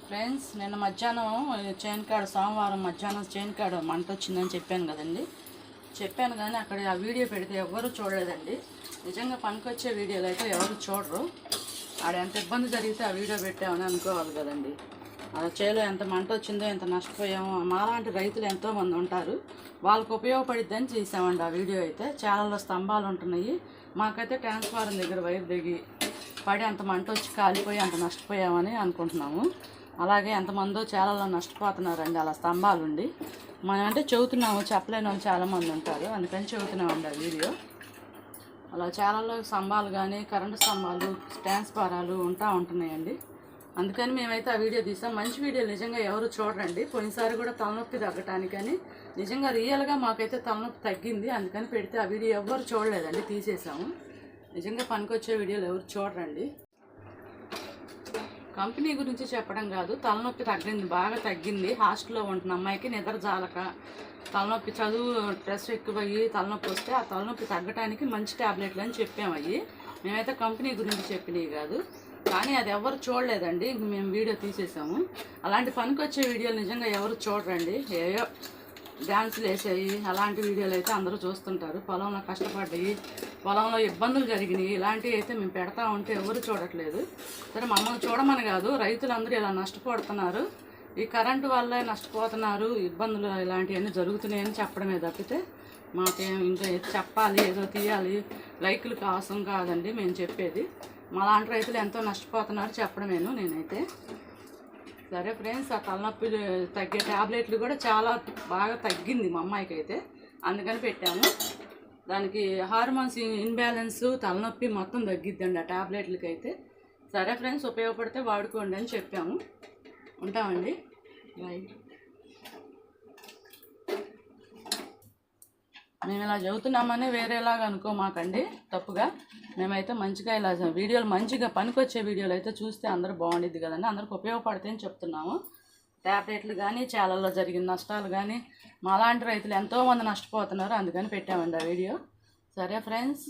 Friends, నిన్న మధ్యాహ్నం చేనుకాడ సోమవారం మధ్యాహ్నం చేనుకాడ మంట వచ్చిందని చెప్పాను కదండి. చెప్పాను కానీ అక్కడ ఆ వీడియో పెడితే ఎవరు చూడలేదండి. నిజంగా పనికొచ్చే వీడియోలు అయితే ఎవరు చూడరు. ఆడ ఎంత ఇబ్బంది జరిగితే ఆ వీడియో పెట్టామని అనుకోవాలి కదండి. ఆ చేలో ఎంత మంట వచ్చిందో, ఎంత నష్టపోయామో, మాలాంటి రైతులు ఎంతోమంది ఉంటారు, వాళ్ళకు ఉపయోగపడిద్దని చేసామండి ఆ వీడియో. అయితే చాలా స్తంభాలు ఉంటున్నాయి, మాకైతే ట్రాన్స్ఫార్మర్ దగ్గర వైర్ దిగి పడి అంత మంట వచ్చి కాలిపోయి అంత నష్టపోయామని అనుకుంటున్నాము. అలాగే ఎంతమందో చాలా నష్టపోతున్నారండి అలా స్తంభాలుండి. మనం అంటే చెబుతున్నాము, చెప్పలేని వాళ్ళు చాలామంది ఉంటారు, అందుకని చెబుతున్నామండి ఆ వీడియో. అలా చాలా స్తంభాలు కానీ కరెంటు స్తంభాలు ట్రాన్స్ఫారాలు ఉంటున్నాయండి. అందుకని మేమైతే ఆ వీడియో తీసాం. మంచి వీడియోలు నిజంగా ఎవరు చూడరండి. పోయినసారి కూడా తలనొప్పి తగ్గటానికని నిజంగా రియల్గా మాకైతే తలనొప్పి తగ్గింది, అందుకని పెడితే ఆ వీడియో ఎవరు చూడలేదండి, తీసేసాము. నిజంగా పనికొచ్చే వీడియోలు ఎవరు చూడరండి. కంపెనీ గురించి చెప్పడం కాదు, తలనొప్పి తగ్గింది, బాగా తగ్గింది. హాస్టల్లో ఉంటున్న అమ్మాయికి నిద్ర జాలక, తలనొప్పి, చదువు స్ట్రెస్ ఎక్కువయ్యి తలనొప్పి వస్తే ఆ తలనొప్పి తగ్గడానికి మంచి ట్యాబ్లెట్లు అని చెప్పామయ్యి. మేమైతే కంపెనీ గురించి చెప్పినవి కాదు, కానీ అది ఎవరు చూడలేదండి. ఇంక మేము వీడియో తీసేసాము. అలాంటి పనికొచ్చే వీడియోలు నిజంగా ఎవరు చూడరండి. ఏయో డ్యాన్సులు వేసాయి అలాంటి వీడియోలు అయితే అందరూ చూస్తుంటారు. పొలంలో కష్టపడ్డాయి, పొలంలో ఇబ్బందులు జరిగినాయి, ఇలాంటివి అయితే మేము పెడతా ఉంటే ఎవరు చూడట్లేదు. సరే, మమ్మల్ని చూడమని కాదు, రైతులందరూ ఇలా నష్టపోతున్నారు, ఈ కరెంటు వల్లే నష్టపోతున్నారు, ఇబ్బందులు ఇలాంటివన్నీ జరుగుతున్నాయని చెప్పడమే తప్పితే మాకేం ఇంకా చెప్పాలి, ఏదో తీయాలి, లైకులు కోసం కాదండి మేము చెప్పేది. మాలాంటి రైతులు ఎంతో నష్టపోతున్నారు చెప్పడమేను నేనైతే. సరే ఫ్రెండ్స్, ఆ తలనొప్పి తగ్గే ట్యాబ్లెట్లు కూడా చాలా బాగా తగ్గింది మా అమ్మాయికి అయితే, అందుకని పెట్టాము. దానికి హార్మోన్స్ ఇన్బ్యాలెన్స్, తలనొప్పి మొత్తం తగ్గిద్దండి ఆ ట్యాబ్లెట్లకి అయితే. సరే ఫ్రెండ్స్, ఉపయోగపడితే వాడుకోండి అని చెప్పాము. ఉంటామండి, బాయ్. మేము ఇలా చదువుతున్నామని వేరేలాగా అనుకోమాకండి తప్పుగా. మేమైతే మంచిగా ఇలా వీడియోలు, మంచిగా పనికొచ్చే వీడియోలు అయితే చూస్తే అందరూ బాగుండిద్ది కదండి, అందరికి ఉపయోగపడతాయని చెప్తున్నాము. ట్యాబ్లెట్లు కానీ చాలాలో జరిగిన నష్టాలు కానీ, మాలాంటి రైతులు ఎంతోమంది నష్టపోతున్నారు, అందుకని పెట్టామండి ఆ వీడియో. సరే ఫ్రెండ్స్.